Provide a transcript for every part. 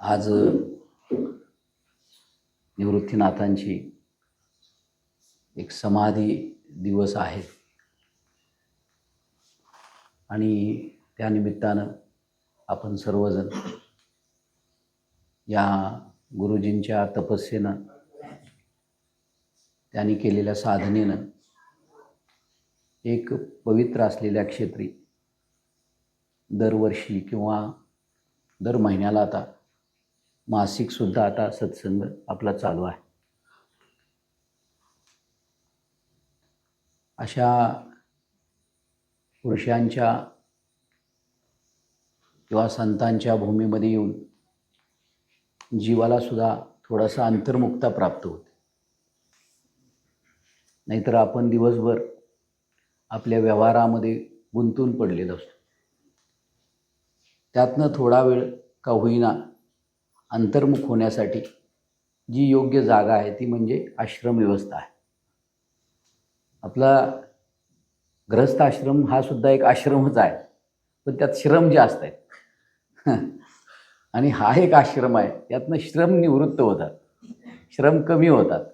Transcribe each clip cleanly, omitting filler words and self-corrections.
आज निवृत्तीनाथांची एक समाधी दिवस आहे आणि त्या निमित्तानं आपण सर्वजण या गुरुजींच्या तपस्येनं त्यांनी केलेल्या साधनेनं एक पवित्र असलेल्या क्षेत्री दरवर्षी किंवा दर महिन्याला आता मासिकसुद्धा आता सत्संग आपला चालू आहे. अशा पुरुषांच्या किंवा संतांच्या भूमीमध्ये येऊन जीवाला सुद्धा थोडासा अंतर्मुक्ता प्राप्त होते. नाहीतर आपण दिवसभर आपल्या व्यवहारामध्ये गुंतून पडलेलो असतो. त्यातनं थोडा वेळ का होईना अंतर्मुख होण्यासाठी जी योग्य जागा आहे ती म्हणजे आश्रम व्यवस्था आहे. आपला गृहस्थ आश्रम हा सुद्धा एक आश्रमच आहे, पण त्यात श्रम जास्त आहेत आणि हा एक आश्रम आहे, त्यातनं श्रम निवृत्त होतात, श्रम कमी होतात.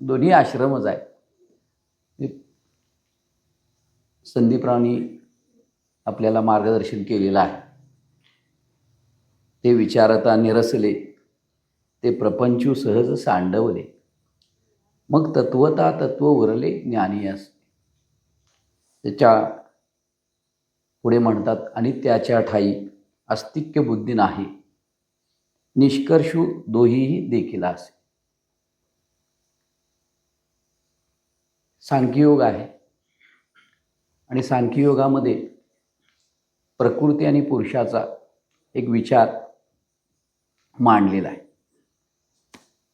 दोन्ही आश्रमच आहे. संदीपरावांनी आपल्याला मार्गदर्शन केलेलं आहे. ते विचारता निरसले, ते प्रपंचू सहज सांडवले, मग तत्वता तत्व उरले ज्ञानी असे. त्याच्या पुढे म्हणतात, आणि त्याच्या ठाई अस्तिक्य बुद्धी नाही, निष्कर्षू दोहीही देखील असे. सांख्ययोग आहे आणि सांख्ययोगामध्ये प्रकृती आणि पुरुषाचा एक विचार मांडलेला आहे.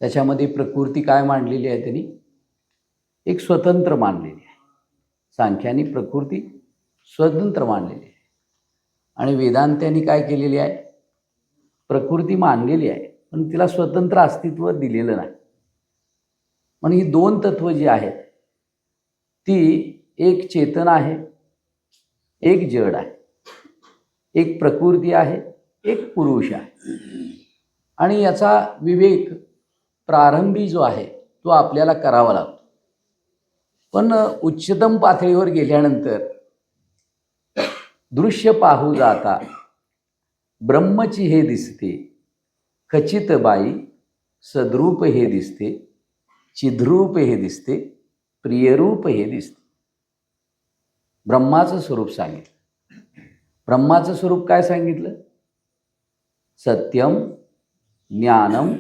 त्याच्यामध्ये प्रकृती काय मांडलेली आहे, त्यांनी एक स्वतंत्र मांडलेली आहे. सांख्याने प्रकृती स्वतंत्र मांडलेली आहे आणि वेदांत्यांनी काय केलेली आहे, प्रकृती मांडलेली आहे पण तिला स्वतंत्र अस्तित्व दिलेलं नाही. म्हणून ही दोन तत्व जी आहेत ती एक चेतन आहे, एक जड आहे, एक प्रकृती आहे, एक पुरुष आहे. आणि याचा विवेक प्रारंभी जो आहे तो आपल्याला करावा लागतो. पण उच्चतम पातळीवर गेल्यानंतर दृश्य पाहू जाता ब्रह्मची हे दिसते, खचित बाई सद्रूप हे दिसते, चिद्रूप हे दिसते, प्रियरूप हे दिसते. ब्रह्माचं स्वरूप सांगितलं. ब्रह्माचं स्वरूप काय सांगितलं? सत्यम ज्ञानम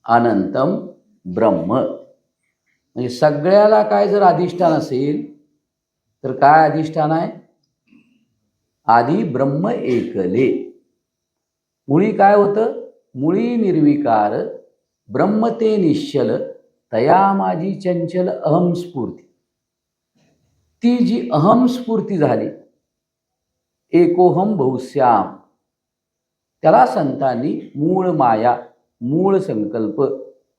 अनंतम ब्रह्म. म्हणजे सगळ्याला काय जर अधिष्ठान असेल तर काय अधिष्ठान आहे? आधी ब्रह्म एकले. मुळी काय होतं? मुळी निर्विकार ब्रह्म ते निश्चल, तया माझी चंचल अहम स्फूर्ती. ती जी अहम स्फूर्ती झाली, एकोहम बहुश्याम, त्याला संतांनी मूळ माया, मूळ संकल्प,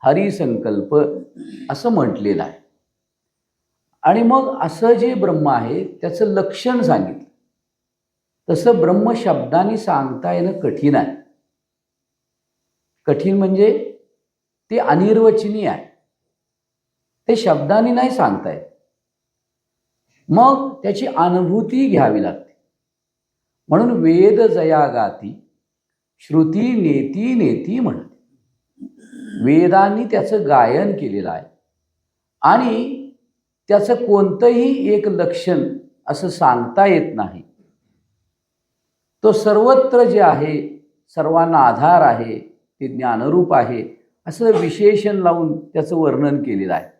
हरिसंकल्प असं म्हटलेलं आहे. आणि मग असं जे ब्रह्म आहे त्याचं लक्षण सांगितलं. तसं ब्रह्म शब्दाने सांगता येणं कठीण आहे. कठीण म्हणजे ते अनिर्वचनीय आहे, ते शब्दाने नाही सांगता येत. मग त्याची अनुभूती घ्यावी लागते. म्हणून वेद जया गाती श्रुती नेती नेती म्हणते. वेदांनी त्याचं गायन केलेलं आहे आणि त्याचं कोणतंही एक लक्षण असं सांगता येत नाही. तो सर्वत्र जे आहे, सर्वांना आधार आहे, ते ज्ञानरूप आहे असं विशेषण लावून त्याचं वर्णन केलेलं आहे.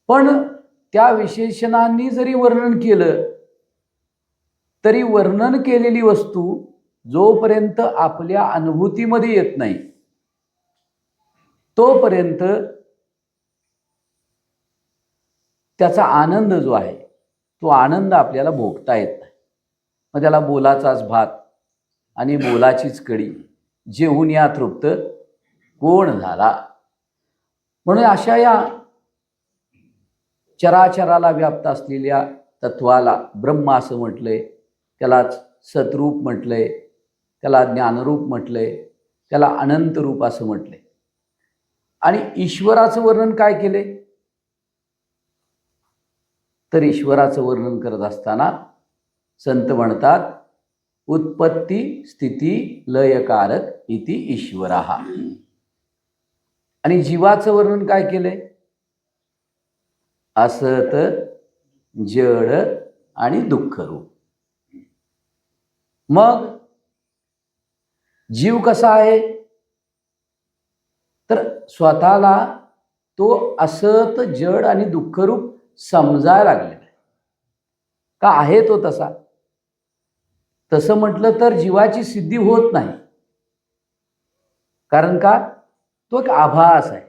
पण त्या विशेषणांनी जरी वर्णन केलं तरी वर्णन केलेली वस्तू जोपर्यंत आपल्या अनुभूतीमध्ये येत नाही तोपर्यंत त्याचा आनंद जो आहे तो आनंद आपल्याला भोगता येत नाही. मग त्याला बोलाचाच भात आणि बोलाचीच कडी, जेवून या तृप्त कोण झाला. म्हणून अशा या चराचराला व्याप्त असलेल्या तत्वाला ब्रह्म असं म्हटलंय, त्यालाच सतरूप म्हटलंय, त्याला ज्ञानरूप म्हटलंय, त्याला अनंत रूप असं म्हटले. आणि ईश्वराचं वर्णन काय केले, तर ईश्वराचं वर्णन करत असताना संत म्हणतात उत्पत्ती स्थिती लयकारक इति ईश्वरः. आणि जीवाचं वर्णन काय केलंय, असत जड आणि दुःखरूप. मग जीव कसा आहे, तर स्वतःला तो असत जड आणि दुःखरूप समजायला लागलेला आहे. का आहे तो तसा, तसं म्हटलं तर जीवाची सिद्धी होत नाही. कारण का, तो एक आभास आहे.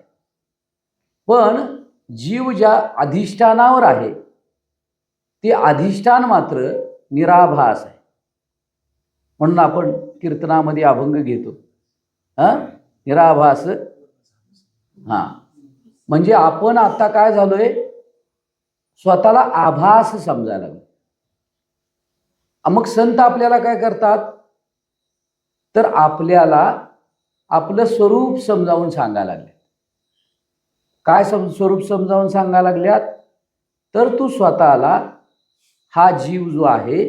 पण जीव ज्या अधिष्ठानावर आहे ते अधिष्ठान मात्र निराभास आहे. म्हणून आपण कीर्तनामध्ये अभंग घेतो, निराभास. म्हणजे आपण आता काय झालोय, स्वतःला आभास समजायला लागलो. मग संत आपल्याला काय करतात, तर आपल्याला आपलं स्वरूप समजावून सांगायला लागले. काय स्वरूप समजावून सांगायला लागल्यात, तर तू स्वतःला हा जीव जो आहे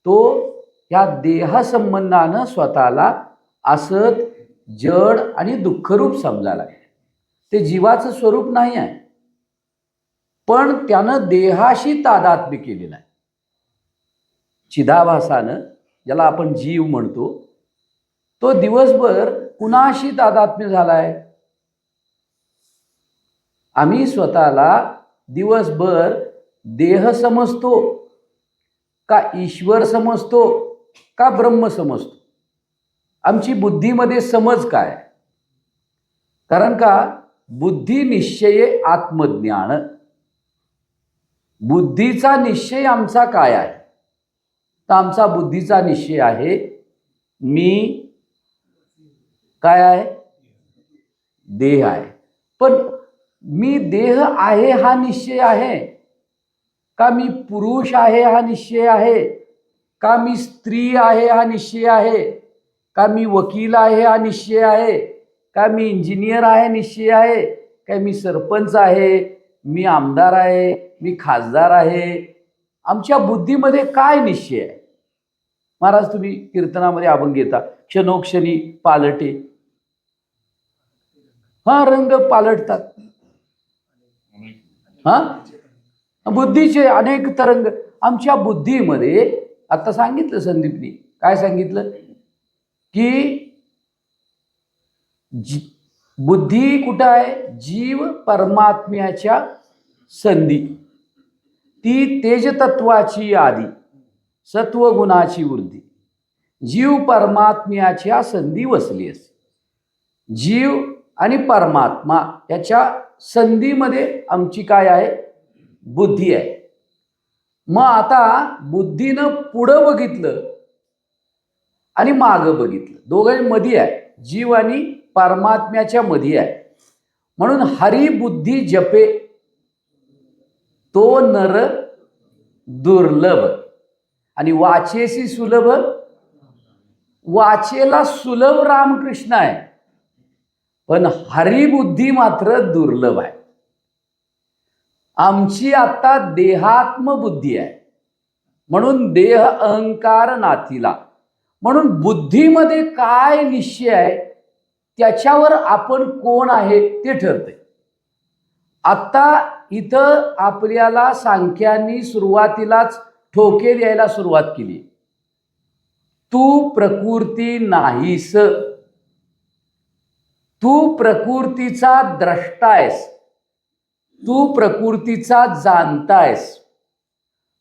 तो या देहसंबंधानं स्वतःला असत जड आणि दुःखरूप समजायला लागले. ते जीवाचं स्वरूप नाही आहे, पण त्यानं देहाशी तादात्म्य केलेलं आहे. चिदाभासानं, ज्याला आपण जीव म्हणतो, तो दिवसभर कुणाशी तादात्म्य झालाय. आम्ही स्वतःला दिवसभर देह समजतो का ईश्वर समजतो का ब्रह्म समजतो. आमची बुद्धीमध्ये समज काय, कारण का बुद्धी निश्चये आत्मज्ञान. बुद्धीचा निश्चय आमचा काय आहे, तर आमचा बुद्धीचा निश्चय आहे मी काय आहे, देह आहे. पण मी देह आहे हा निश्चय आहे का, मी पुरुष आहे हा निश्चय आहे का, मी स्त्री आहे हा निश्चय आहे का, मी वकील आहे हा निश्चय आहे का, मी इंजिनियर आहे निश्चय आहे का, मी सरपंच आहे, मी आमदार आहे, मी खासदार आहे. आमच्या बुद्धीमध्ये काय निश्चय आहे. महाराज तुम्ही कीर्तनामध्ये अभंग घेता, क्षणोक्षणी पालटे. रंग पालटतात. बुद्धीचे अनेक तरंग आमच्या बुद्धीमध्ये. आता सांगितलं संदीपनी, काय सांगितलं की बुद्धी कुठं आहे, जीव परमात्म्याच्या संधी. ती तेजतत्वाची आदी, सत्वगुणाची वृद्धी. जीव परमात्म्याच्या संधी वसली असते. जीव आणि परमात्मा याच्या संधीमध्ये आमची काय आहे, बुद्धी आहे. मग आता बुद्धीनं पुढं बघितलं आणि मागं बघितलं, दोघांमध्ये आहे, जीव आणि परमात्म्याच्या मध्ये आहे. म्हणून हरी बुद्धी जपे तो नर दुर्लभ, आणि वाचेसी सुलभ. वाचेला सुलभ रामकृष्ण आहे, पण हरिबुद्धी मात्र दुर्लभ आहे. आमची आता देहात्म बुद्धी आहे, म्हणून देह अहंकार नातीला. म्हणून बुद्धीमध्ये काय निश्चय आहे त्याच्यावर आपण कोण आहे ते ठरते. आता इथं आपल्याला सांख्यांनी सुरुवातीलाच ठोके द्यायला सुरुवात केली. तू प्रकृती नाहीस, तू प्रकृतीचा द्रष्टा आहेस, तू प्रकृतीचा जाणता आहेस,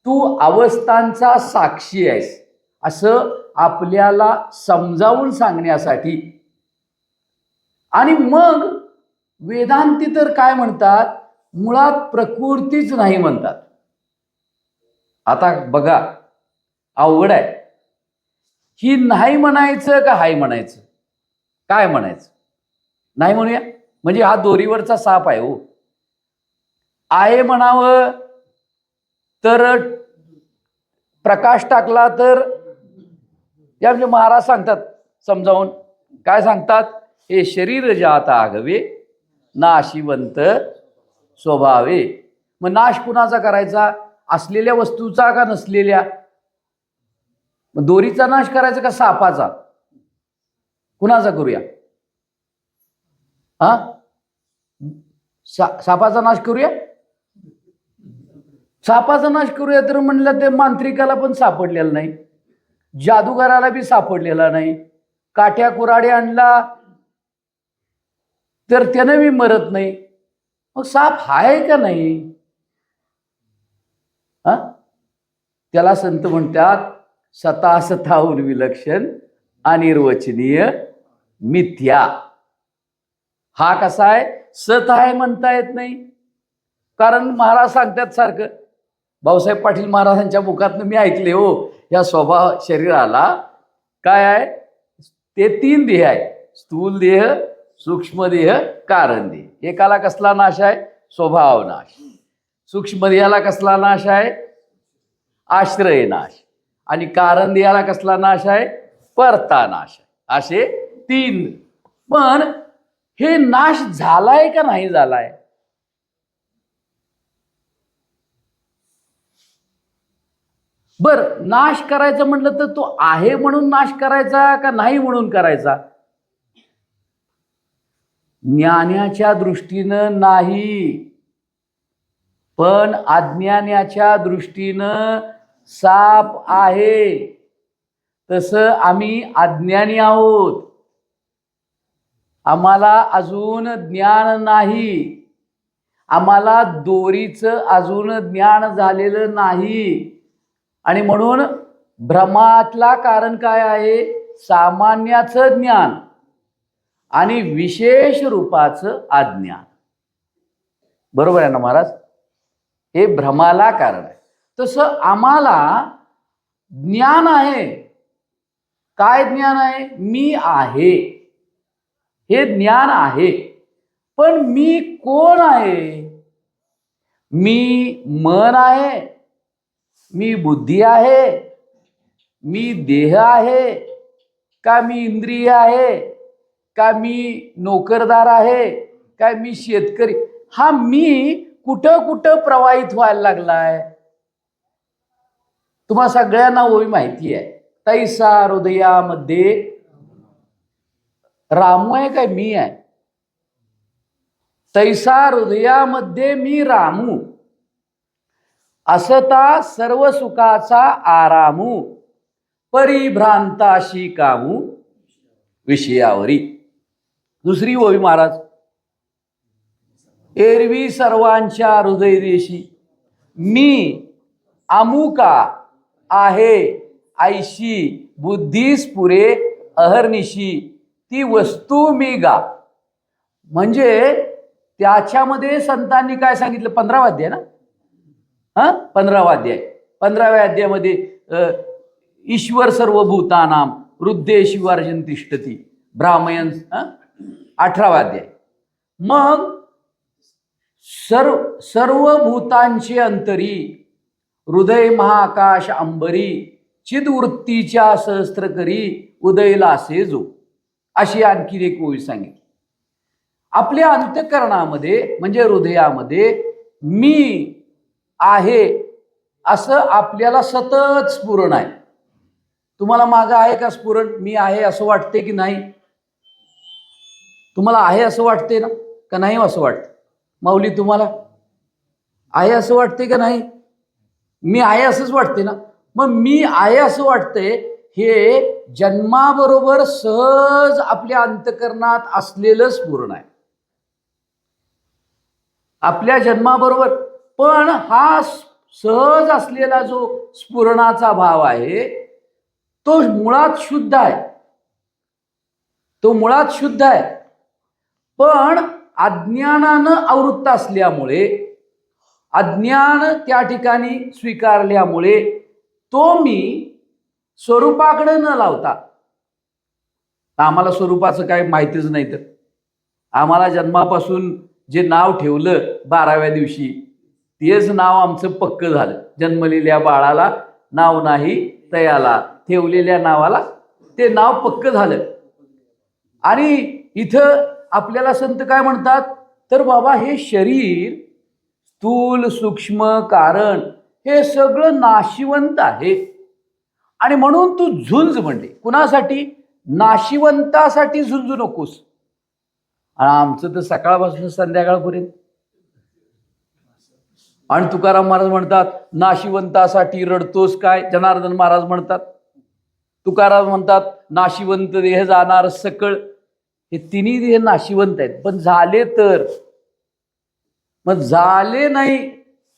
तू अवस्थांचा साक्षी आहेस, असं आपल्याला समजावून सांगण्यासाठी. आणि मग वेदांती तर काय म्हणतात, मुळात प्रकृतीच नाही म्हणतात. आता बघा अवघड आहे, ही नाही म्हणायचं का हाय म्हणायचं, काय म्हणायचं. नाही म्हणूया म्हणजे हा दोरीवरचा साप आहे. हो, आहे म्हणावं तर प्रकाश टाकला तर, या म्हणजे महाराज सांगतात समजावून, काय सांगतात? हे शरीर जात आगवे नाशिवंत स्वभावे. मग नाश कुणाचा करायचा? असलेल्या वस्तूचा का नसलेल्या? मग दोरीचा नाश करायचा का सापाचा? कुणाचा करूया? हा, सापाचा नाश करूया. सापाचा नाश करूया तर म्हणलं ते मांत्रिकाला पण सापडलेला नाही, जादूगाराला बी सापडलेला नाही. काठ्या कुराडे आणला तर त्यानं बी मरत नाही. मग साप हाय का नाही? हा, त्याला संत म्हणतात सतासताहून विलक्षण अनिर्वचनीय मिथ्या. हा कसा आहे? सत आहे म्हणता येत नाही. कारण महाराज सांगतात सारखं, भाऊसाहेब पाटील महाराजांच्या मुखातनं मी ऐकले हो, या स्वभाव शरीराला काय आहे? ते 3 देह आहे, स्थूल देह, सूक्ष्म देह, कारण देह. एकाला कसला नाश आहे? स्वभाव नाश. सूक्ष्म देहाला कसला नाश आहे? आश्रय नाश. आणि कारण देहाला कसला नाश आहे? परता नाश आहे. असे 3. पण हे नाश झालाय का नाही झालाय? बर, नाश करायचं म्हटलं तर तो आहे म्हणून नाश करायचा का नाही म्हणून करायचा? ज्ञानाच्या दृष्टीनं नाही, पण अज्ञानाच्या दृष्टीनं साप आहे. तसं आम्ही अज्ञानी आहोत, आम्हाला अजून ज्ञान नाही, आम्हाला दोरीचं अजून ज्ञान झालेलं नाही. आणि म्हणून भ्रमातला कारण काय आहे? सामान्याचं ज्ञान आणि विशेष रूपाचं अज्ञान. बरोबर आहे ना महाराज? हे भ्रमाला कारण आहे. तसं आम्हाला ज्ञान आहे. काय ज्ञान आहे? मी आहे, हे ज्ञान आहे. पण मी कोण आहे? मी मन आहे, मी बुद्धी आहे, मी देह आहे, का मी इंद्रिय आहे, का मी नोकरदार आहे, काय मी शेतकरी? हा मी कुठं कुठं प्रवाहित व्हायला लागलाय? तुम्हा सगळ्यांना ओवी माहिती आहे, तैसा हृदयामध्ये रामू आहे काय मी आहे? तैसा हृदयामध्ये मी रामू, असता सर्व सुखाचा आरामू, परिभ्रांताशी कामू विषयावरी. दुसरी ओवी महाराज, एरवी सर्वांच्या हृदय देशी मी अमुका आहे, ऐशी बुद्धीस पुरे अहर्निशी ती वस्तू मी गा. म्हणजे त्याच्यामध्ये संतांनी काय सांगितलं? 15वा अध्याय ना, 15वा अध्याय. 15व्या अध्यायामध्ये ईश्वर सर्वभूतानाम हृदय शिवार्जन तिष्ठती ब्राह्मयन. 18वा अध्याय. मग सर्व भूतांचे अंतरी हृदय महाआकाश अंबरी चिदवृत्तीच्या सहस्त्र करी उदयलासे जो. अशी आणखी एक ओवी सांगितली. आपल्या अंतःकरणामध्ये म्हणजे हृदयामध्ये मी आहे असं आपल्याला सतत स्फुरण आहे. तुम्हाला मागं आहे का स्फुरण? मी आहे असं वाटते की नाही? तुम्हाला आहे असं वाटते ना, का नाही असं वाटतं? माऊली, तुम्हाला आहे असं वाटते का नाही? मी आहे असंच वाटते ना. मग मी आहे असं वाटते हे जन्माबरोबर सहज आपल्या अंतःकरणात असलेलं स्फुरण आहे, आपल्या जन्माबरोबर. पण हा सहज असलेला जो स्फुरणाचा भाव आहे तो मुळात शुद्ध आहे, तो मुळात शुद्ध आहे. पण अज्ञानानं आवृत्त असल्यामुळे, अज्ञान त्या ठिकाणी स्वीकारल्यामुळे तो मी स्वरूपाकडे न लावता, आम्हाला स्वरूपाचं काय माहितीच नाही, तर आम्हाला जन्मापासून जे नाव ठेवलं 12व्या दिवशी तेच नाव आमचं पक्क झालं. जन्मलेल्या बाळाला नाव नाही तयाला, ठेवलेल्या नावाला ते नाव पक्क झालं. आणि इथं आपल्याला संत काय म्हणतात, तर बाबा हे शरीर स्थूल सूक्ष्म कारण हे सगळं नाशिवंत आहे, आणि म्हणून तू झुंज म्हणले कुणासाठी, नाशिवंतासाठी झुंजू नकोस. आणि आमचं तर सकाळपासून संध्याकाळपर्यंत. आणि तुकाराम महाराज म्हणतात नाशिवंतासाठी रडतोस काय, जनार्दन महाराज म्हणतात, तुकाराम म्हणतात नाशिवंत देह जाणार सकळ. हे तिन्ही देह नाशिवंत आहेत, पण झाले तर, मग झाले नाही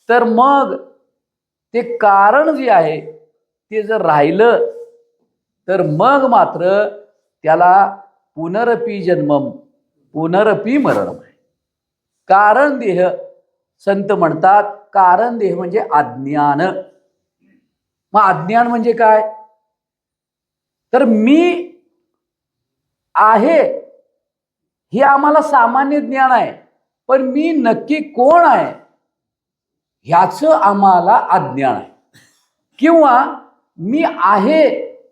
तर मग ते कारण जे आहे ते जर राहिलं तर मग मात्र त्याला पुनरपी जन्मम पुनरपी मरणम आहे. कारण देह, संत म्हणतात कारण देह म्हणजे अज्ञान. मग अज्ञान म्हणजे काय, तर मी आहे हे आम्हाला सामान्य ज्ञान आहे, पण मी नक्की कोण आहे ह्याचं आम्हाला अज्ञान आहे. किंवा मी आहे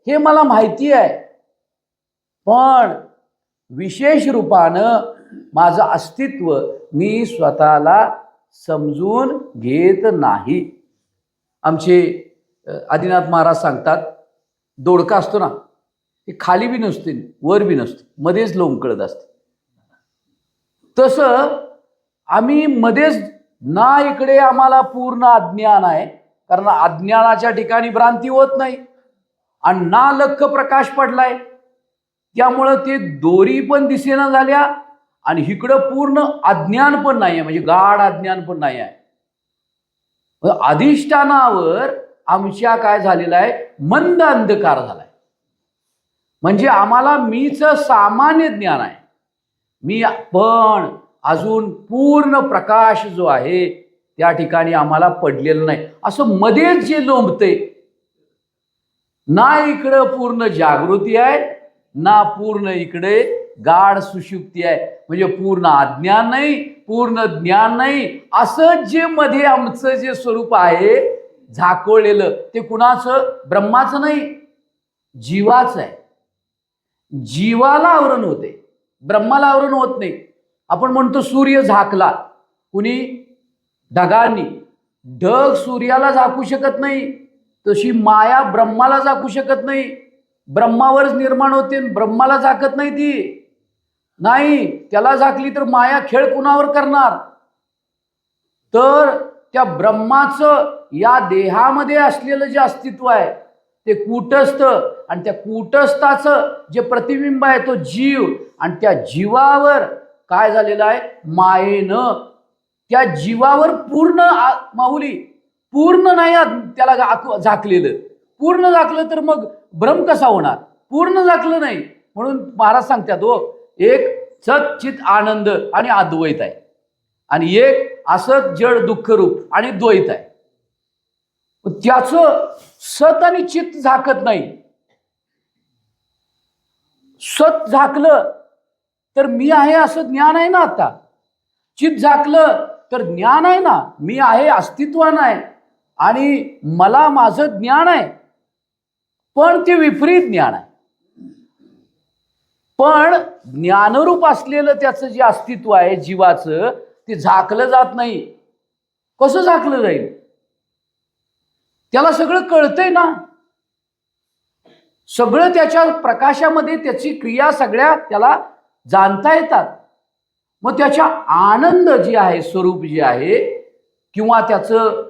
हे मला माहिती आहे, पण विशेष रूपानं माझं अस्तित्व मी स्वतःला समजून घेत नाही. आमचे आदिनाथ महाराज सांगतात, दोडका असतो ना, ते खाली बी नसते वर बी नसते, मध्येच लोंबकळत असते. तसं आम्ही मध्येच, ना इकडे आम्हाला पूर्ण अज्ञान आहे, कारण अज्ञानाच्या ठिकाणी भ्रांती होत नाही, आणि ना लख्ख प्रकाश पडलाय, त्यामुळं ते दोरी पण दिसेना झाल्या, आणि इकडं पूर्ण अज्ञान पण नाही आहे, म्हणजे गाढ अज्ञान पण नाही आहे. अधिष्ठानावर आमच्या काय झालेला आहे, मंद अंधकार झालाय. म्हणजे आम्हाला मीच सामान्य ज्ञान आहे, मी पण अजून पूर्ण प्रकाश जो आहे त्या ठिकाणी आम्हाला पडलेलं नाही. असं मध्येच जे लोंबते, ना इकडं पूर्ण जागृती आहे, ना पूर्ण इकडे गाढ सुषुप्ती आहे. म्हणजे पूर्ण अज्ञान नाही, पूर्ण ज्ञान नाही, असं जे मध्ये आमचं जे स्वरूप आहे झाकोळलेलं, ते कुणाचं, ब्रह्माचं नाही, जीवाचं आहे. जीवाला आवरण होते, ब्रह्माला आवरण होत नाही. आपण म्हणतो सूर्य झाकला कुणी, ढगांनी. ढग सूर्याला झाकू शकत नाही, तशी माया ब्रह्माला झाकू शकत नाही. ब्रह्मावरच निर्माण होते, ब्रह्माला झाकत नाही ती. नाही, त्याला झाकली तर माया खेळ कुणावर करणार. तर त्या ब्रह्माचं या देहामध्ये असलेलं जे अस्तित्व आहे ते कूटस्थ, आणि त्या कूटस्थाचं जे प्रतिबिंब आहे तो जीव, आणि त्या जीवावर काय झालेलं आहे, मायेनं त्या जीवावर पूर्ण माऊली पूर्ण नाही त्याला झाकलेलं. पूर्ण झाकलं तर मग भ्रम कसा होणार, पूर्ण झाकलं नाही. म्हणून महाराज सांगतात, हो, एक सच्चित आनंद आणि अद्वैत आहे, आणि एक असत जड दुःख रूप आणि द्वैत आहे. त्याचं सत आणि चित्त झाकत नाही. सत झाकलं तर मी आहे असं ज्ञान आहे ना, आता चित्त झाकलं तर ज्ञान आहे ना, मी आहे अस्तित्वान आहे, आणि मला माझं ज्ञान आहे, पण ते विपरीत ज्ञान आहे. पण ज्ञानरूप असलेलं त्याचं जे अस्तित्व आहे जीवाचं, ते झाकलं जात नाही. कसं झाकलं जाईल, त्याला सगळं कळतंय ना, सगळं त्याच्या प्रकाशामध्ये त्याची क्रिया सगळ्या त्याला जाणता येतात. मग त्याच्या आनंद जे आहे, स्वरूप जे आहे, किंवा त्याचं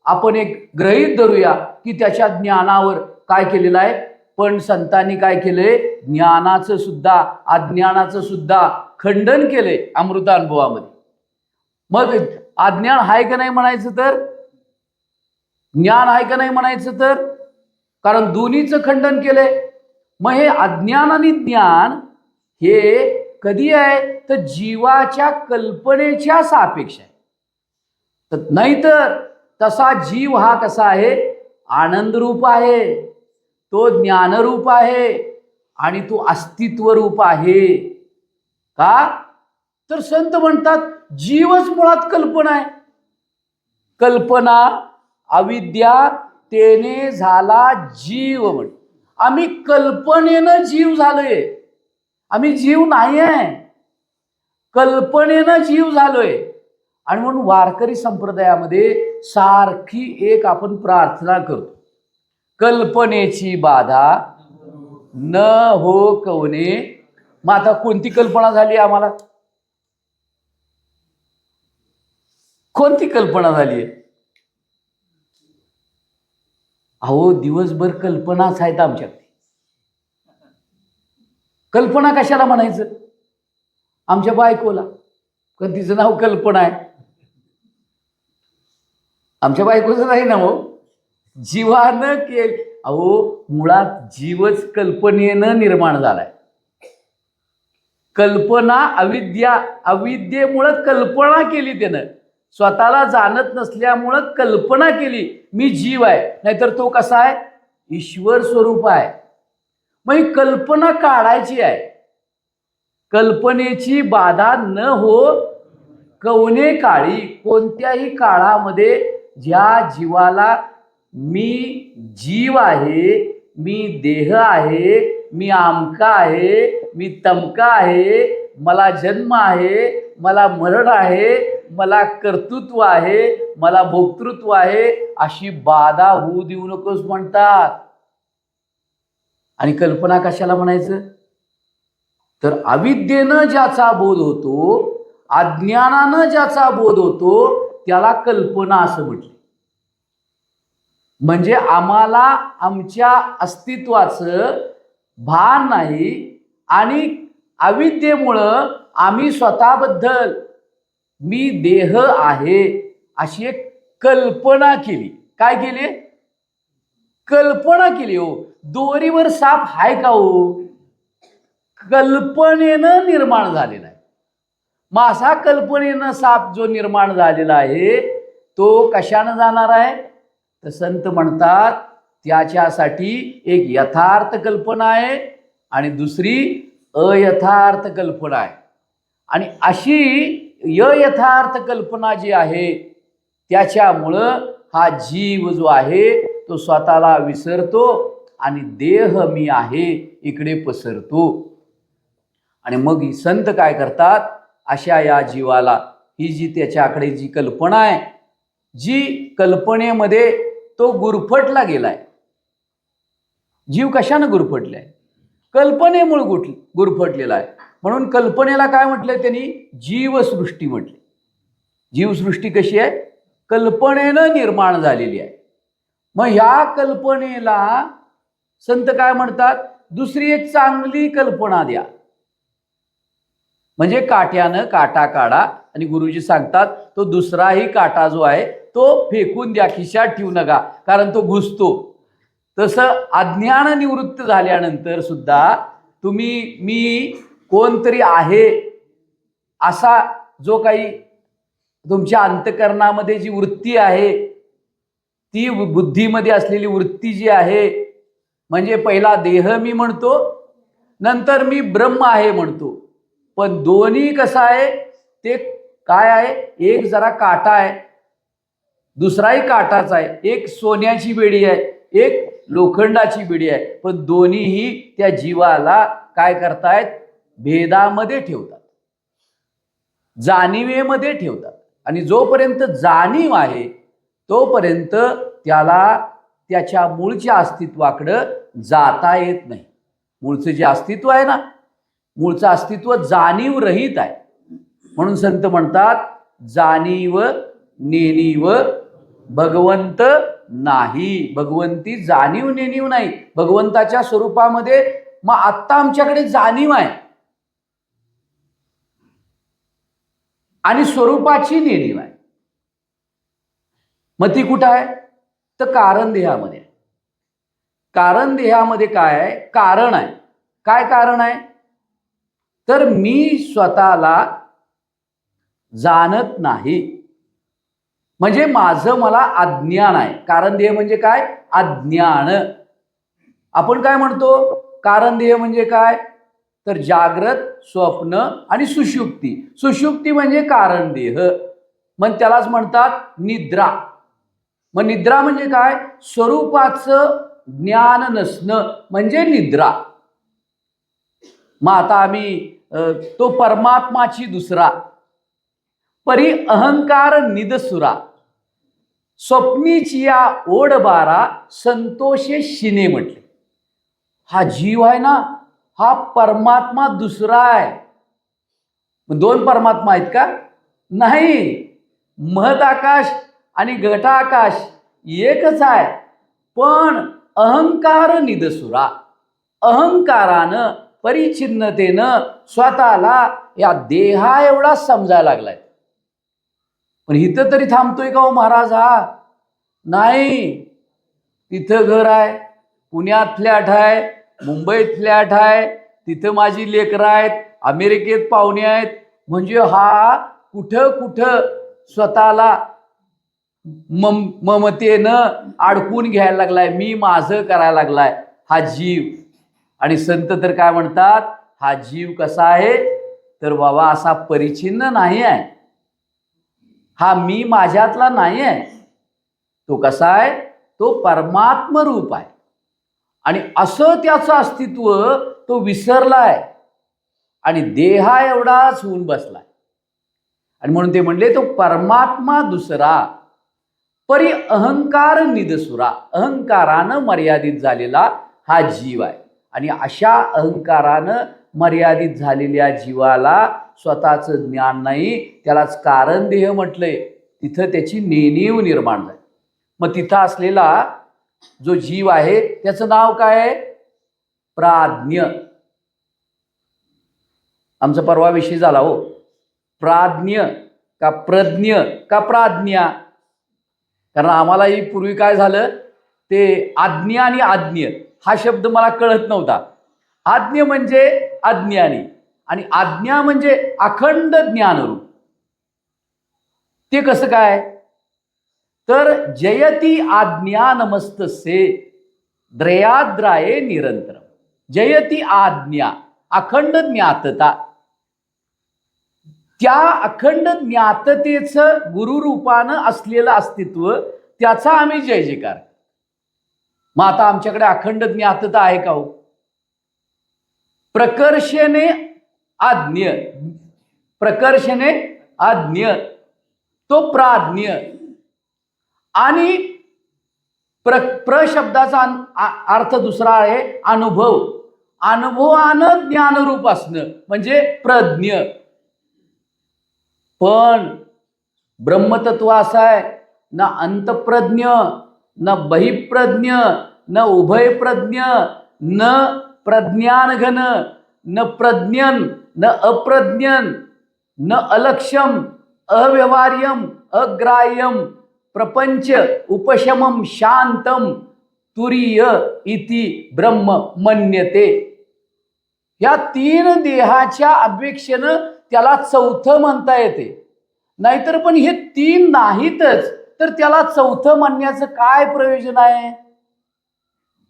आपण एक गृहीत धरूया की त्याच्या ज्ञानावर काय केलेलं आहे, पण संतांनी काय केलंय, ज्ञानाचं सुद्धा अज्ञानाचं सुद्धा खंडन केलंय अमृतानुभवामध्ये. मग अज्ञान आहे का नाही म्हणायचं तर, ज्ञान आहे का नाही म्हणायचं तर, कारण दोन्हीचं खंडन केलंय. मग हे अज्ञान आणि ज्ञान हे कधी आहे, तर जीवाच्या कल्पनेच्या सापेक्ष आहे. नाहीतर तसा जीव हा कसा आहे, आनंद रूप आहे, तो ज्ञानरूप आहे, आणि तो अस्तित्व रूप आहे. का तर संत म्हणतात जीवच मुळात कल्पना आहे. कल्पना अविद्या तेने झाला जीव. म्हण आम्ही कल्पनेनं जीव झालोय, आम्ही जीव नाही आहे, कल्पनेनं जीव झालोय. आणि म्हणून वारकरी संप्रदायामध्ये सारखी एक आपण प्रार्थना करतो, कल्पनेची बाधा न हो कवने. मग आता कोणती कल्पना झाली आम्हाला? कोणती कल्पना झाली? अहो दिवसभर कल्पनाच आहेत आमच्याकडे. कल्पना कशाला म्हणायचं? आमच्या बायकोला, पण तिचं नाव कल्पना आहे. आमच्या बायकोचं नाही ना हो, जीवानं अहो मुळात जीवच कल्पनेनं निर्माण झालाय. कल्पना अविद्येमुळं कल्पना केली त्यानं, स्वतःला जाणत नसल्यामुळं कल्पना केली मी जीव आहे, नाहीतर तो कसा आहे? ईश्वर स्वरूप आहे. मग ही कल्पना काढायची आहे. कल्पनेची बाधा न हो कवने काळी. कोणत्याही काळामध्ये ज्या जीवाला मी जीव आहे, मी देह आहे, मी आमका आहे, मी तमका आहे, मला जन्म आहे, मला मरण आहे, मला कर्तृत्व आहे, मला भोक्तृत्व आहे, अशी बाधा होऊ देऊ नकोस म्हणतात. आणि कल्पना कशाला म्हणायचं? तर अविद्येनं ज्याचा बोध होतो, अज्ञानानं ज्याचा बोध होतो, त्याला कल्पना असं म्हटलं. म्हणजे आम्हाला आमच्या अस्तित्वाचं भान नाही आणि अविद्येमुळं आम्ही स्वतःबद्दल मी देह आहे अशी एक कल्पना केली. काय केली? कल्पना केली. हो, दोरीवर साप हाय का हो? कल्पनेनं निर्माण झालेला आहे. मासा कल्पनेनं साप जो निर्माण झालेला आहे तो कशानं जाणार आहे? तर संत म्हणतात त्याच्यासाठी एक यथार्थ कल्पना आहे आणि दुसरी अयथार्थ कल्पना आहे. आणि अशी यथार्थ कल्पना जी आहे त्याच्यामुळं हा जीव जो आहे तो स्वतःला विसरतो आणि देह मी आहे इकडे पसरतो. आणि मग ही संत काय करतात? अशा या जीवाला, ही जी त्याच्याकडे जी कल्पना आहे, जी कल्पनेमध्ये तो गुरफटला गेलाय. जीव कशानं गुरफटलाय? कल्पनेमुळे गुरफटलेला आहे. म्हणून कल्पनेला काय म्हटलंय त्यांनी? जीवसृष्टी म्हटली. जीवसृष्टी कशी आहे? कल्पनेनं निर्माण झालेली आहे. मग ह्या कल्पनेला संत काय म्हणतात? दुसरी एक चांगली कल्पना द्या. म्हणजे काट्यानं काटा काढा आणि गुरुजी सांगतात तो दुसराही काटा जो आहे तो फेकून द्या, खिशात ठेवू नका, कारण तो घुसतो. तसं अज्ञान निवृत्त झाल्यानंतर सुद्धा तुम्ही मी कोणतरी आहे असा जो काही तुमच्या अंतःकरणामध्ये जी वृत्ती आहे, ती बुद्धीमध्ये असलेली वृत्ती जी आहे, म्हणजे पहिला देह मी म्हणतो, नंतर मी ब्रह्म आहे म्हणतो. पण दोन्ही कसं आहे? ते काय आहे? एक जरा काटा आहे, दुसराही काटाच आहे. एक सोन्याची बेडी आहे, एक लोखंडाची बेडी आहे. पण दोन्हीही त्या जीवाला काय करतायत? भेदामध्ये ठेवतात, जाणीवेमध्ये ठेवतात. आणि जोपर्यंत जाणीव आहे तोपर्यंत त्याला त्याच्या मूळच्या अस्तित्वाकडं जाता येत नाही. मूळचं जे अस्तित्व आहे ना, मूळचं अस्तित्व जाणीव रहित आहे. म्हणून संत म्हणतात जाणीव नेणीव भगवंत नाही. भगवंती जाणीव नेणीव नाही, भगवंताच्या स्वरूपामध्ये. मग आत्ता आमच्याकडे जाणीव आहे आणि स्वरूपाची नेणीव आहे. मग ती कुठं आहे? तर कारण देहामध्ये. कारण देहामध्ये काय आहे? कारण आहे. काय कारण आहे? तर मी स्वतःला जाणत नाही, म्हणजे माझं मला अज्ञान आहे. कारण देह म्हणजे काय? अज्ञान. आपण काय म्हणतो? कारण देह म्हणजे काय? तर जाग्रत, स्वप्न आणि सुषुप्ती. सुषुप्ती म्हणजे कारण देह, मग त्यालाच म्हणतात निद्रा. मग निद्रा म्हणजे काय? स्वरूपाचं ज्ञान नसणं म्हणजे निद्रा. मग आता आम्ही तो परमात्माची दुसरा परी अहंकार निदसुरा स्वप्नीची या ओढबारा संतोषे शिने म्हटले. हा जीव आहे ना, हा परमात्मा दुसरा आहे. दोन परमात्मा आहेत का? नाही. महत आकाश आणि घटाकाश एकच आहे. पण अहंकार निदसुरा, अहंकारानं परिच्छिन्नतेनं स्वतःला या देहा एवढा समजायला लागलाय. पण इथं तरी थांबतोय का हो महाराज? हा नाही. तिथं घर आहे, पुण्यात फ्लॅट आहे, मुंबईत फ्लॅट आहे, तिथं माझी लेकरं आहेत, अमेरिकेत पाहुणे आहेत. म्हणजे हा कुठं कुठं स्वतःला ममतेनं अडकून घ्यायला लागलाय, मी माझं करायला लागलाय हा जीव. आणि संत तर काय म्हणतात, हा जीव कसा आहे तर बाबा असा परिच्छिन्न नाही आहे. हा मी माझ्यातला नाही आहे. तो कसा आहे? तो परमात्म रूप आहे. आणि असं त्याचं अस्तित्व तो विसरलाय आणि देहा एवढाच होऊन बसलाय. आणि म्हणून ते म्हणले तो परमात्मा दुसरा परी अहंकार निदसुरा, अहंकारानं मर्यादित झालेला हा जीव आहे. आणि अशा अहंकारानं मर्यादित झालेल्या जीवाला स्वतःचं ज्ञान नाही, त्यालाच कारण देह म्हटलंय. तिथं त्याची नेणीव निर्माण झाली. मग तिथं असलेला जो जीव आहे त्याचं नाव काय आहे? प्राज्ञ. आमचा परवा विषय झाला हो, प्राज्ञ का प्रज्ञ का प्राज्ञा. कारण आम्हालाही पूर्वी काय झालं, ते आज्ञा आणि आज्ञ हा शब्द मला कळत नव्हता. आज्ञ म्हणजे अज्ञानी आणि आज्ञा म्हणजे अखंड ज्ञानरूप. ते कसं काय? तर जयती आज्ञा नमस्तसे द्रयाद्राये निरंतर. जयती आज्ञा, अखंड ज्ञातता. त्या अखंड ज्ञाततेचं गुरुरूपानं असलेलं अस्तित्व, त्याचा आम्ही जय जयकार. मग आता आमच्याकडे अखंड ज्ञातता आहे का हो? प्रकर्षणे आज्ञ, प्रकर्षणे आज्ञ तो प्राज्ञ. आणि प्र शब्दाचा अर्थ दुसरा आहे अनुभव. अनुभवानं ज्ञानरूप असणं म्हणजे प्रज्ञ. पण ब्रह्मतत्व असं आहे, न अंतप्रज्ञ, न बहिप्रज्ञ, न उभयप्रज्ञ, न प्रज्ञानघन, न प्रज्ञन, न अप्रज्ञन, न अलक्ष्यम, अव्यवहार्यम, अग्राह्यम, प्रपंच उपशमम शांतम तुरीय इति ब्रह्म मन्यते. या तीन देहाच्या अपेक्षेनं त्याला चौथं म्हणता येते. नाहीतर पण हे तीन नाहीतच तर त्याला चौथं म्हणण्याचं काय प्रयोजन आहे?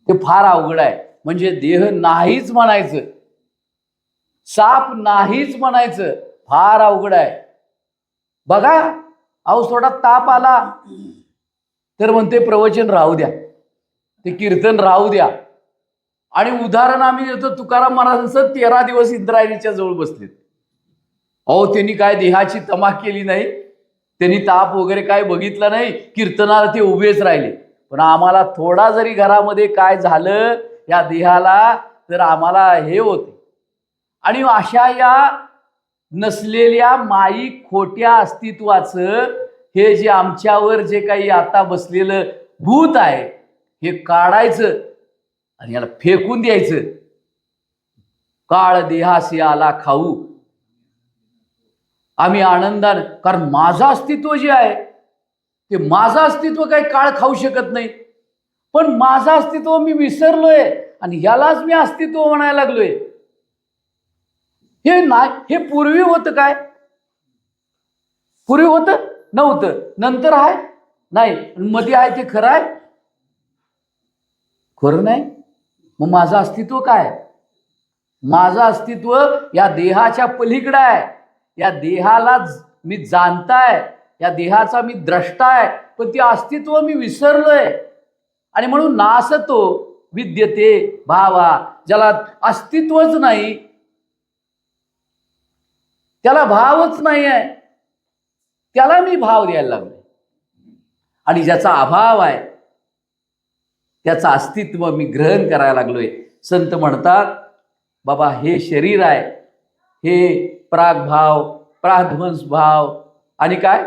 ते फार अवघड आहे. म्हणजे देह नाहीच म्हणायचं, साप नाहीच म्हणायचं, फार अवघड आहे. बघा, अहो थोडा ताप आला तर म्हणते प्रवचन राहू द्या, ते कीर्तन राहू द्या. आणि उदाहरण आम्ही देतो, तुकाराम महाराजांचं 13 दिवस इंद्रायणीच्या जवळ बसलेत. अहो त्यांनी काय देहाची तमाख केली नाही, त्यांनी ताप वगैरे काय बघितलं नाही, कीर्तनाला ते उभेच राहिले. पण आम्हाला थोडा जरी घरामध्ये काय झालं या देहाला तर आम्हाला हे होते. आणि अशा या नसलेल्या माई खोट्या अस्तित्वाचं हे जे आमच्यावर जे काही आता बसलेलं भूत आहे हे काढायचं आणि याला फेकून द्यायचं. काळ देहासी आला खाऊ, आम्ही आनंदानं, कारण माझं अस्तित्व जे आहे ते माझं अस्तित्व काही काळ खाऊ शकत नाही. पण माझं अस्तित्व मी विसरलोय आणि यालाच मी अस्तित्व म्हणायला लागलोय. हे नाही, हे पूर्वी होतं काय? पूर्वी होतं नव्हतं, नंतर आहे नाही, मध्ये आहे ते खरं आहे? खरं नाही. मग माझं अस्तित्व काय? माझं अस्तित्व या देहाच्या पलीकडे आहे. या देहाला मी जाणताय, या देहाचा मी द्रष्टा आहे, पण ते अस्तित्व मी विसरलोय. आणि म्हणून नासतो विद्यते भावा, ज्याला अस्तित्वच नाही त्याला भावच नाही आहे, त्याला मी भाव द्यायला लागलो. आणि ज्याचा अभाव आहे त्याचं अस्तित्व मी ग्रहण करायला लागलोय. संत म्हणतात बाबा हे शरीर आहे, हे प्रागभाव, प्राध्वंस भाव आणि काय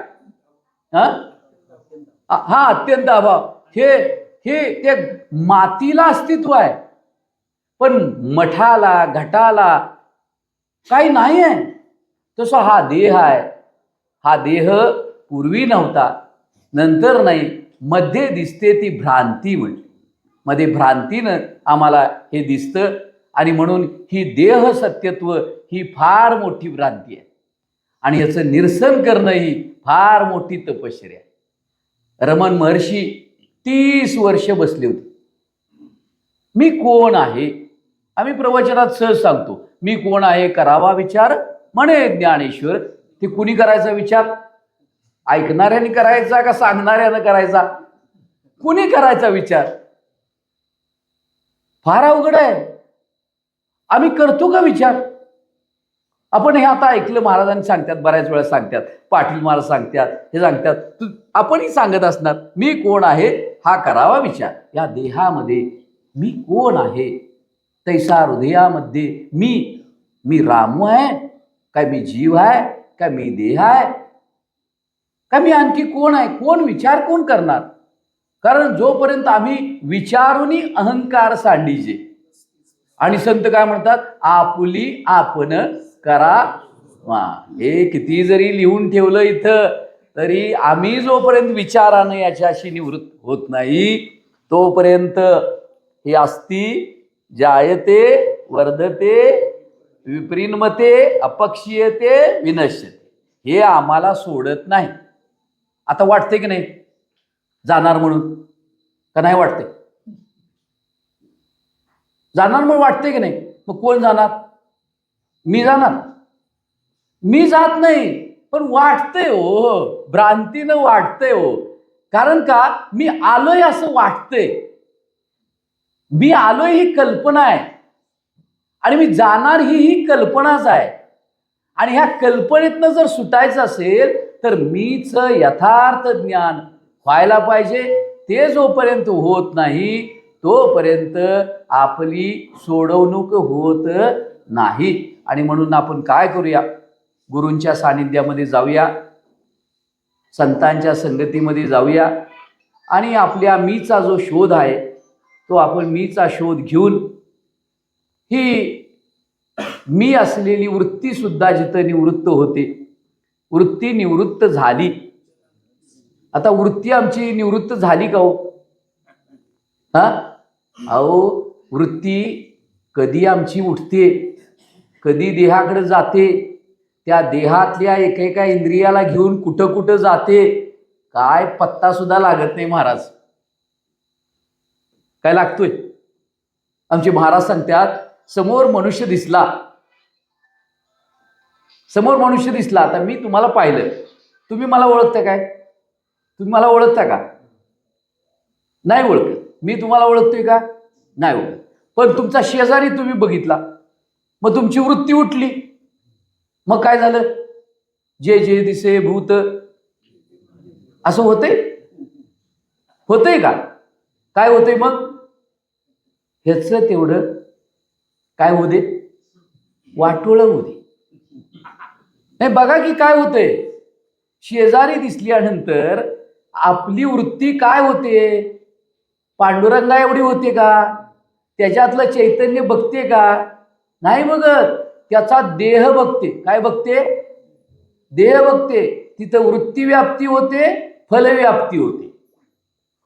हा अत्यंत अभाव, हे हे ते मातीला अस्तित्व आहे, पण मठाला घटाला काही नाही आहे. तसं हा देह आहे. हा देह पूर्वी नव्हता, नंतर नाही, मध्ये दिसते ती भ्रांती म्हटली. मध्ये भ्रांतीनं आम्हाला हे दिसतं आणि म्हणून ही देह सत्यत्व ही फार मोठी भ्रांती आहे आणि याचं निरसन करणं ही फार मोठी तपश्चर्या आहे. रमण महर्षी 30 वर्ष बसले होते. मी कोण आहे? आम्ही प्रवचनात सहज सांगतो, मी कोण आहे करावा विचार म्हणे ज्ञानेश्वर. ते कुणी करायचा विचार? ऐकणाऱ्याने करायचा का सांगणाऱ्यानं करायचा? कुणी करायचा विचार? फार अवघड आहे. आम्ही करतो का विचार? आपण हे आता ऐकलं, महाराजांनी सांगतात, बऱ्याच वेळा सांगतात, पाटील महाराज सांगतात, हे सांगतात, आपणही सांगत असणार, मी कोण आहे हा करावा विचार. या देहामध्ये मी कोण आहे? तैसा हृदयामध्ये मी रामू आहे काय? मी जीव आहे काय? मी देह आहे का? मी आणखी कोण आहे? कोण विचार कोण करणार? कारण जोपर्यंत आम्ही विचारूनी अहंकार सांडीचे. आणि संत काय म्हणतात? आपुली आपण करा. हे किती जरी लिहून ठेवलं इथं तरी आम्ही जोपर्यंत विचारानं याच्याशी निवृत्त होत नाही तोपर्यंत हे अस्ति जायते वर्धते विपरिणमते अपक्षीयते विनश्यते, हे आम्हाला सोडत नाही. आता वाटते की नाही जाणार म्हणून? का नाही वाटते? जाणार म्हणून वाटते की नाही? मग कोण जाणार? मी जाणार? मी जात नाही, पण वाटतंय हो, भ्रांतीनं वाटतंय हो. कारण का? मी आलोय असं वाटतंय. मी आलोय ही कल्पना आहे आणि मी जाणार ही कल्पनाच आहे. आणि ह्या कल्पनेतनं जर सुटायचं असेल तर मीच यथार्थ ज्ञान व्हायला पाहिजे. ते जोपर्यंत होत नाही तोपर्यंत आपली सोडवणूक होत नाही. आणि म्हणून आपण काय करूया? गुरूंच्या सानिध्यामध्ये जाऊया, संतांच्या संगतीमध्ये जाऊया आणि आपल्या मीचा जो शोध आहे तो आपण मीचा शोध घेऊन ही मी असलेली वृत्ती सुद्धा जिथं निवृत्त होते, वृत्ती निवृत्त झाली. आता वृत्ती आमची निवृत्त झाली का हो? अहो वृत्ती कधी आमची उठते, कधी देहाकडे जाते, त्या देहातल्या एकेका इंद्रियाला घेऊन कुठं कुठं जाते काय पत्ता सुद्धा लागत नाही. महाराज काय लागतोय? आमचे महाराज सांगतात समोर मनुष्य दिसला, समोर मनुष्य दिसला, आता मी तुम्हाला पाहिलं, तुम्ही मला ओळखता काय? तुम्ही मला ओळखता का? नाही ओळखत. मी तुम्हाला ओळखतोय का? नाही ओळखत. पण तुमचा शेजारी तुम्ही बघितला, मग तुमची वृत्ती उठली, मग काय झालं? जे जे दिसे भूत, असं होतंय? होतंय का? काय होतंय मग? ह्याचं तेवढं काय होऊ दे, वाटोळं होऊ दे. नाही बघा की काय होतंय. शेजारी दिसल्यानंतर आपली वृत्ती काय होते? पांडुरंगा एवढी होते का? त्याच्यातलं चैतन्य बघते का? नाही बघत. त्याचा देह बघते. काय बघते? देह बघते. तिथं वृत्ती व्याप्ती होते, फलव्याप्ती होते.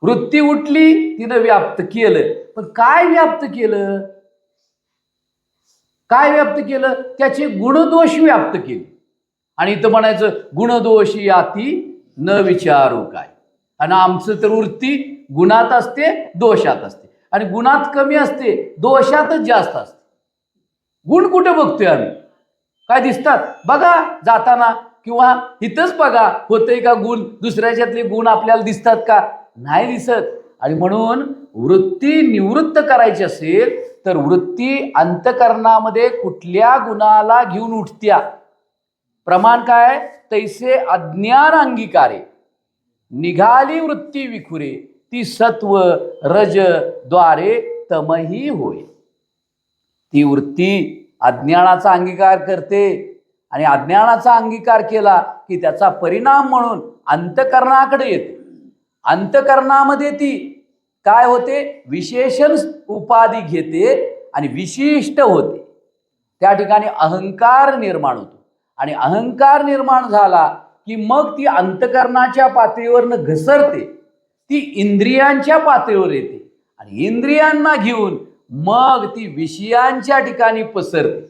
वृत्ती उठली, तिनं व्याप्त केलं. पण काय व्याप्त केलं? काय व्याप्त केलं? त्याचे गुणदोष व्याप्त केले. आणि इथं म्हणायचं गुणदोष याती न विचारू काय. आणि आमचं तर वृत्ती गुणात असते, दोषात असते. आणि गुणात कमी असते, दोषातच जास्त असते. गुण कुठे बघतोय आम्ही? काय दिसतात? बघा जाताना किंवा इथंच बघा, होतंय का गुण? दुसऱ्याच्यातले गुण आपल्याला दिसतात का? नाही दिसत. आणि म्हणून वृत्ती निवृत्त करायची असेल तर वृत्ती अंतकरणामध्ये कुठल्या गुणाला घेऊन उठत्या प्रमाण काय? तैसे अज्ञान अंगीकारे निघाली वृत्ती विखुरे, ती सत्व रज द्वारे तमही होय. ती वृत्ती अज्ञानाचा अंगीकार करते आणि अज्ञानाचा अंगीकार केला की त्याचा परिणाम म्हणून अंतःकरणाकडे येते. अंतःकरणामध्ये ती काय होते? विशेषण उपाधी घेते आणि विशिष्ट होते. त्या ठिकाणी अहंकार निर्माण होतो आणि अहंकार निर्माण झाला की मग ती अंतःकरणाच्या पातळीवरनं घसरते, ती इंद्रियांच्या पातळीवर येते आणि इंद्रियांना घेऊन मग ती विषयांच्या ठिकाणी पसरते.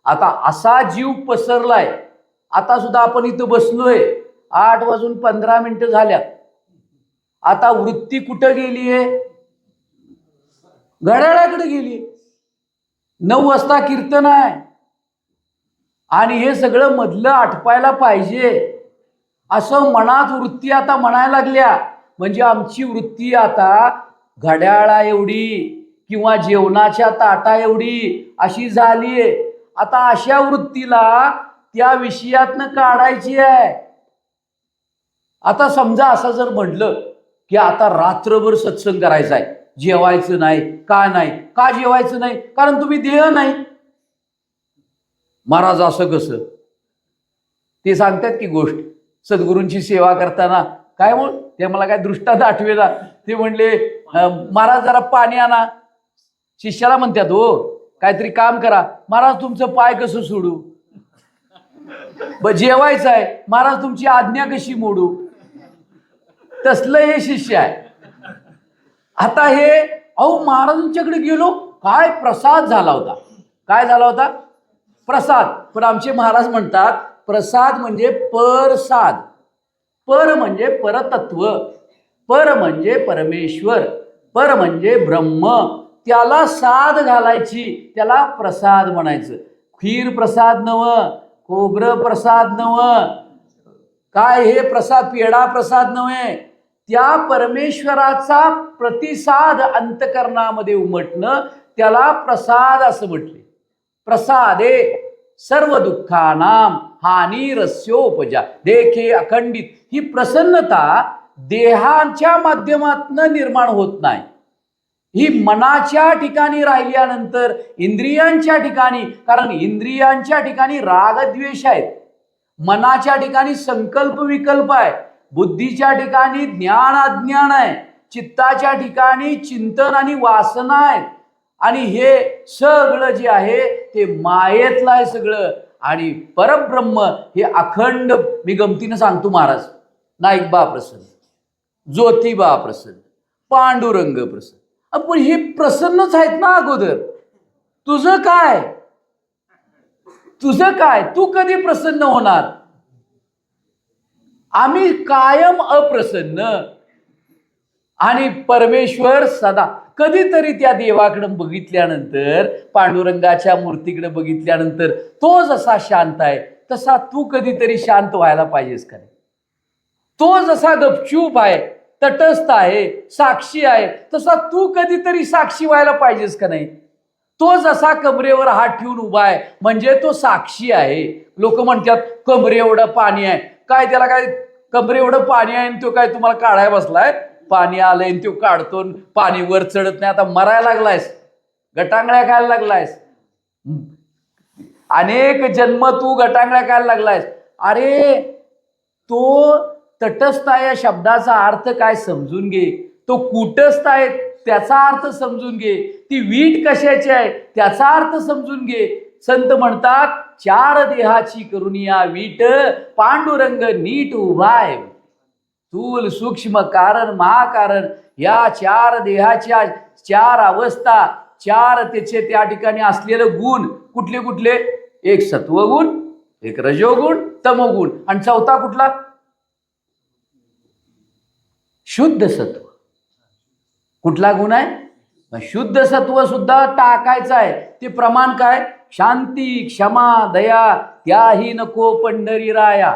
आता असा जीव पसरलाय. आता सुद्धा आपण इथं बसलोय, 8:15 झाल्यात. आता वृत्ती कुठं गेलीये? घड्याळाकडे गेली. 9 वाजता कीर्तन आहे आणि हे सगळं मधलं आटपायला पाहिजे असं मनात वृत्ती आता म्हणायला लागल्या. म्हणजे आमची वृत्ती आता घड्याळा एवढी किंवा जेवणाच्या ताटा एवढी अशी झालीये. आता अशा वृत्तीला त्या विषयातनं काढायची आहे. आता समजा असं जर म्हटलं की आता रात्रभर सत्संग करायचा आहे, जेवायचं नाही. का नाही? का जेवायचं नाही? कारण तुम्ही देह नाही. महाराज असं कसं? ते सांगतात की गोष्ट सद्गुरूंची सेवा करताना काय म्हणून ते मला काय दृष्टांत आठवेना. ते म्हणले महाराज जरा पाणी आणा. शिष्याला म्हणतात हो काहीतरी काम करा. महाराज तुमचं पाय कसं सोडू? जेवायचं आहे. महाराज तुमची आज्ञा कशी मोडू? तसलं हे शिष्य आहे. आता हे अहो महाराजांच्याकडे गेलो, काय प्रसाद झाला होता. काय झाला होता? प्रसाद. पण आमचे महाराज म्हणतात प्रसाद म्हणजे परसाद. पर म्हणजे परतत्व, पर म्हणजे परमेश्वर, पर म्हणजे ब्रह्म. त्याला साध घालायची, त्याला प्रसाद म्हणायचं. खीर प्रसाद नव, खोबरं प्रसाद नव, काय हे प्रसाद पेढा प्रसाद नव्हे. त्या परमेश्वराचा प्रतिसाद अंतःकरणामध्ये उमटणं त्याला प्रसाद असं म्हटले. प्रसादे सर्व दुःखानाम हानिरस्योपजा देखे अखंडित. ही प्रसन्नता देहाच्या माध्यमातून निर्माण होत नाही. ही मनाच्या ठिकाणी राहिल्यानंतर इंद्रियांच्या ठिकाणी, कारण इंद्रियांच्या ठिकाणी रागद्वेष आहेत, मनाच्या ठिकाणी संकल्प विकल्प आहे, बुद्धीच्या ठिकाणी ज्ञान अज्ञान आहे, चित्ताच्या ठिकाणी चिंतन आणि वासना आहे. आणि हे सगळं जे आहे ते मायेतलं आहे सगळं. आणि परब्रह्म हे अखंड. मी गमतीनं सांगतो महाराज, नाईकबा प्रसन्न, ज्योतिबा प्रसन्न, पांडुरंग प्रसन्न. पण हे प्रसन्नच आहेत ना अगोदर. तुझं काय? तुझं काय? तू कधी प्रसन्न होणार? आम्ही कायम अप्रसन्न. आणि परमेश्वर सदा. कधीतरी त्या देवाकडे बघितल्यानंतर, पांडुरंगाच्या मूर्तीकडे बघितल्यानंतर तो जसा शांत आहे तसा तू कधीतरी शांत व्हायला पाहिजेस का नाही? तो जसा गपचूप आहे, तटस्थ आहे, साक्षी आहे, तसा तू कधीतरी साक्षी व्हायला पाहिजेस का नाही? तो जसा कमरेवर हात ठेवून उभा आहे म्हणजे तो साक्षी आहे. लोक म्हणतात कमरे एवढं पाणी आहे. काय त्याला काय कमरे एवढं पाणी आहे आणि तो काय तुम्हाला काढाय बसलाय? पाणी आलंय आणि तो काढतो, पाणी वर चढत नाही. आता मरायला लागलायस, गटांगळ्या खायला लागलायस, अनेक जन्म तू गटांगळ्या खायला लागलायस. अरे तो तटस्थ आहे या शब्दाचा अर्थ काय समजून घे. तो कूटस्थ आहे त्याचा अर्थ समजून घे. ती वीट कशाची आहे त्याचा अर्थ समजून घे. संत म्हणतात 4 देहाची करुनिया वीट, पांडुरंग नीट उभाय. स्थूल सूक्ष्म कारण महाकारण या 4 देहाच्या 4 अवस्था, 4 त्याचे त्या ठिकाणी असलेले गुण कुठले कुठले? एक सत्वगुण, एक रजोगुण, तमोगुण आणि चौथा कुठला? शुद्ध सत्व. कुठला गुण आहे? शुद्ध सत्व सुद्धा टाकायचं आहे. ते प्रमाण काय? शांती, क्षमा, दया, त्याही नको पंढरी राया.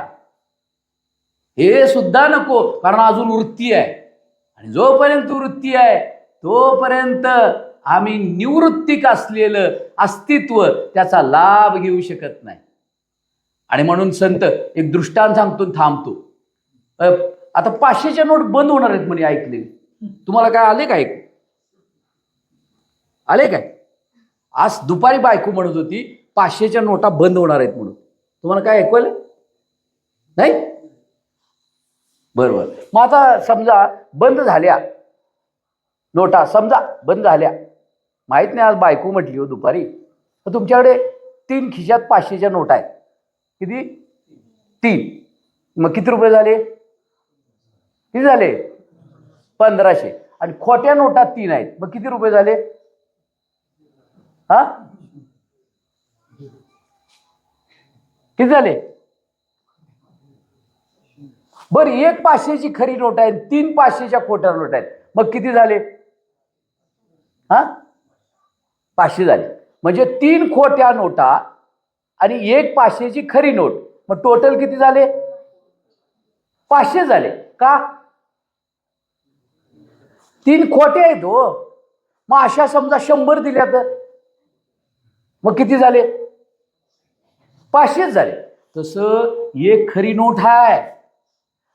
हे सुद्धा नको, कारण अजून वृत्ती आहे. आणि जोपर्यंत वृत्ती आहे तोपर्यंत आम्ही निवृत्तिक असलेलं अस्तित्व त्याचा लाभ घेऊ शकत नाही. आणि म्हणून संत एक दृष्टांत सांगतो थांबतो. आता 500च्या नोट बंद होणार आहेत म्हणे, ऐकले. तुम्हाला काय आले काय, आले काय? आज दुपारी बायको म्हणत होती 500च्या नोटा बंद होणार आहेत म्हणून. तुम्हाला काय ऐकवलं नाही? बरोबर. मग आता समजा बंद झाल्या नोटा, समजा बंद झाल्या, माहित नाही, आज बायको म्हटली हो दुपारी, तर तुमच्याकडे 3 खिशात 500च्या नोटा आहेत. किती? 3. मग किती रुपये झाले? किती झाले? 1500. आणि खोट्या नोटा 3 आहेत, मग किती रुपये झाले? हा, किती झाले? बरं, एक 500ची खरी नोट आहे, 3 500च्या खोट्या नोट आहेत, मग किती झाले? हा, 500 झाले. म्हणजे 3 खोट्या नोटा आणि एक 500ची खरी नोट, मग टोटल किती झाले? 500 झाले. का? 3 खोटे आहेत हो. मग अशा समजा 100 दिल्या तर मग किती झाले? 500 झाले. तसं एक खरी नोट आहे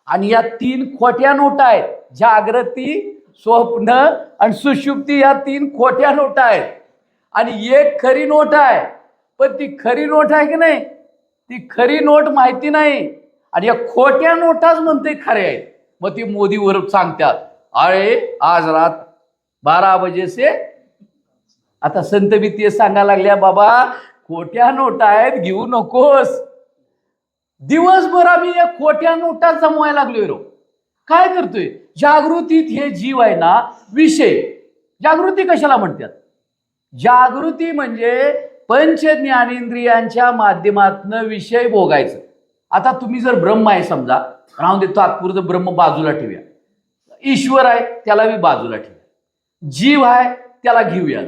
आणि या 3 खोट्या नोटा आहेत. जागृती, स्वप्न आणि सुषुप्ती या 3 खोट्या नोटा आहेत आणि एक खरी नोट आहे. पण ती खरी नोट आहे की नाही, ती खरी नोट माहिती नाही आणि या खोट्या नोटाच म्हणते खरे आहेत. मग ती मोदीवर सांगतात, अरे आज रात 12 बजे से. आता संत बी ते सांगायला लागल्या, बाबा खोट्या नोटा आहेत, घेऊ नकोस. दिवसभर आम्ही या खोट्या नोटा जमवायला लागलोय रो. काय करतोय? जागृतीत हे जीव आहे ना, विषय. जागृती कशाला म्हणतात? जागृती म्हणजे पंच ज्ञानेंद्रियांच्या माध्यमातून विषय भोगायचं. आता तुम्ही जर ब्रह्म आहे समजा, राहून दे, तात्पुरतं ब्रह्म बाजूला ठेवूया. ईश्वर आहे त्याला बी बाजूला ठेवूया. जीव आहे त्याला घेऊया.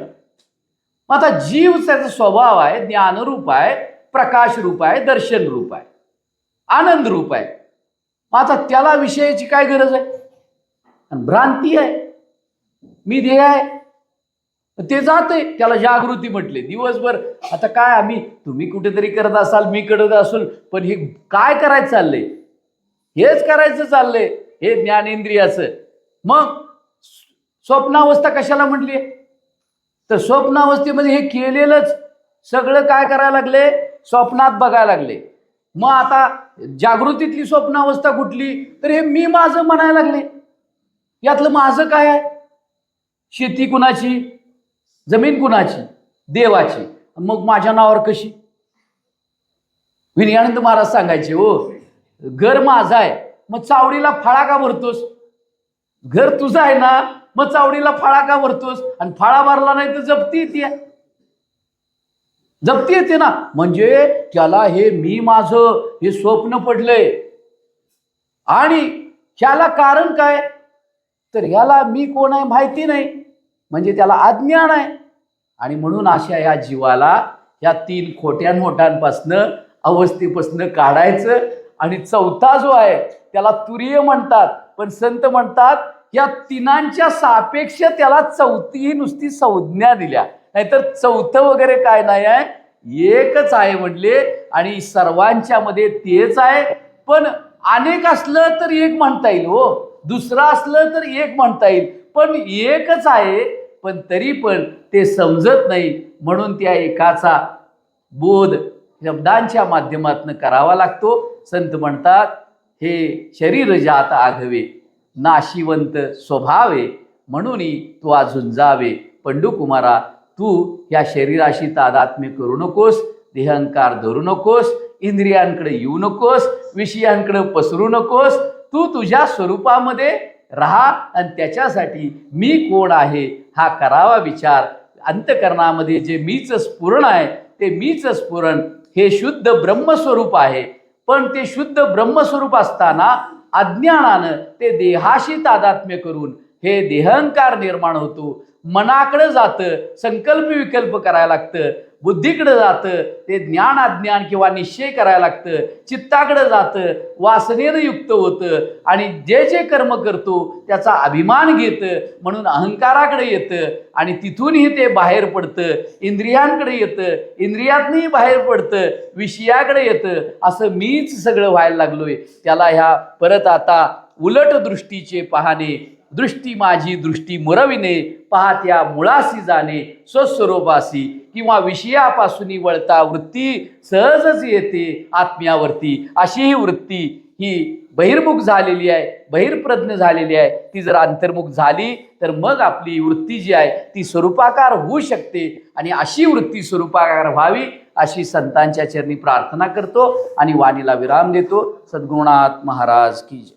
आता जीव त्याचा स्वभाव आहे, ज्ञानरूप आहे, प्रकाश रूप आहे, दर्शन रूप आहे, आनंद रूप आहे. आता त्याला विषयाची काय गरज आहे? भ्रांती आहे, मी ध्येय आहे, ते जाते. त्याला जागृती म्हटले. दिवसभर आता काय आम्ही, तुम्ही कुठेतरी करत असाल, मी करत असेल, पण हे काय करायचं चाललंय? हेच करायचं चाललंय, हे ज्ञानेंद्रियाचं. मग स्वप्नावस्था कशाला म्हटली? तर स्वप्नावस्थेमध्ये हे केलेलंच सगळं काय करायला लागले? स्वप्नात बघायला लागले. मग आता जागृतीतली स्वप्नावस्था कुठली? तर हे मी माझं म्हणायला लागले. यातलं माझं काय आहे? शेती कुणाची? जमीन कुणाची? देवाची. मग माझ्या नावावर कशी? विनयानंद महाराज सांगायचे, हो घर माझं आहे, मग चावडीला फळा का भरतोस? घर तुझं आहे ना, मग चावडीला फळा का भरतोस? आणि फळा भरला नाही तर जप्ती येते. जप्ती येते ना. म्हणजे त्याला हे मी माझं हे स्वप्न पडलंय. आणि ह्याला कारण काय? तर ह्याला मी कोण आहे माहिती नाही, म्हणजे त्याला अज्ञान आहे. आणि म्हणून अशा या जीवाला या 3 खोट्या नोटांपासनं, अवस्थेपासनं काढायचं. आणि चौथा जो आहे त्याला तुरीय म्हणतात, पण संत म्हणतात या 3च्या सापेक्ष त्याला चौथी नुसती संज्ञा दिल्या, नाहीतर चौथं वगैरे काय नाही आहे, एकच आहे म्हणले. आणि सर्वांच्या मध्ये तेच आहे. पण अनेक असलं तर एक म्हणता येईल, हो दुसरं असलं तर एक म्हणता येईल, पण एकच आहे. पण तरी पण ते समजत नाही, म्हणून त्या एकाचा बोध शब्दांच्या माध्यमातून करावा लागतो. संत म्हणतात, हे शरीर जात आघवे, नाशिवंत स्वभावे, म्हणून तू अजून जावे. पंडुकुमारा, तू या शरीराशी तादात्म्य करू नकोस, देहंकार धरू नकोस, इंद्रियांकडे येऊ नकोस, विषयांकडे पसरू नकोस. तू तुझ्या स्वरूपामध्ये राहा आणि त्याच्यासाठी मी कोण आहे हा करावा विचार. अंतकरणामध्ये जे मीच स्फुरण आहे ते मीच स्फुरण हे शुद्ध ब्रह्मस्वरूप आहे. पण ते शुद्ध ब्रह्मस्वरूप असताना अज्ञानानं ते देहाशी तादात्म्य करून हे देहंकार निर्माण होतो. मनाकडे जातं, संकल्प विकल्प करायला लागतं. बुद्धीकडे जातं, ते ज्ञान अज्ञान किंवा निश्चय करायला लागतं, चित्ताकडे जातं, वासनेनं युक्त होतं आणि जे जे कर्म करतो त्याचा अभिमान घेतं, म्हणून अहंकाराकडे येतं आणि तिथूनही ते बाहेर पडतं, इंद्रियांकडे येतं, इंद्रियातनंही बाहेर पडतं, विषयाकडे येतं. असं मीच सगळं व्हायला लागलोय. त्याला ह्या परत आता उलट दृष्टीचे पाहणे, दृष्टी माझी दृष्टी मुरविणे, पाहत्या मुळासी जाणे स्वस्वरूपासी, किंवा विषयापासून वळता वृत्ती सहजच येते आत्म्यावरती. अशी ही वृत्ती ही बहिर्मुख झालेली आहे, बहिर्प्रज्ञ झालेली आहे. ती जर अंतर्मुख झाली तर मग आपली वृत्ती जी आहे ती स्वरूपाकार होऊ शकते. आणि अशी वृत्ती स्वरूपाकार व्हावी अशी संतांच्या चरणी प्रार्थना करतो आणि वाणीला विराम देतो. सद्गुरुनाथ महाराज की जय.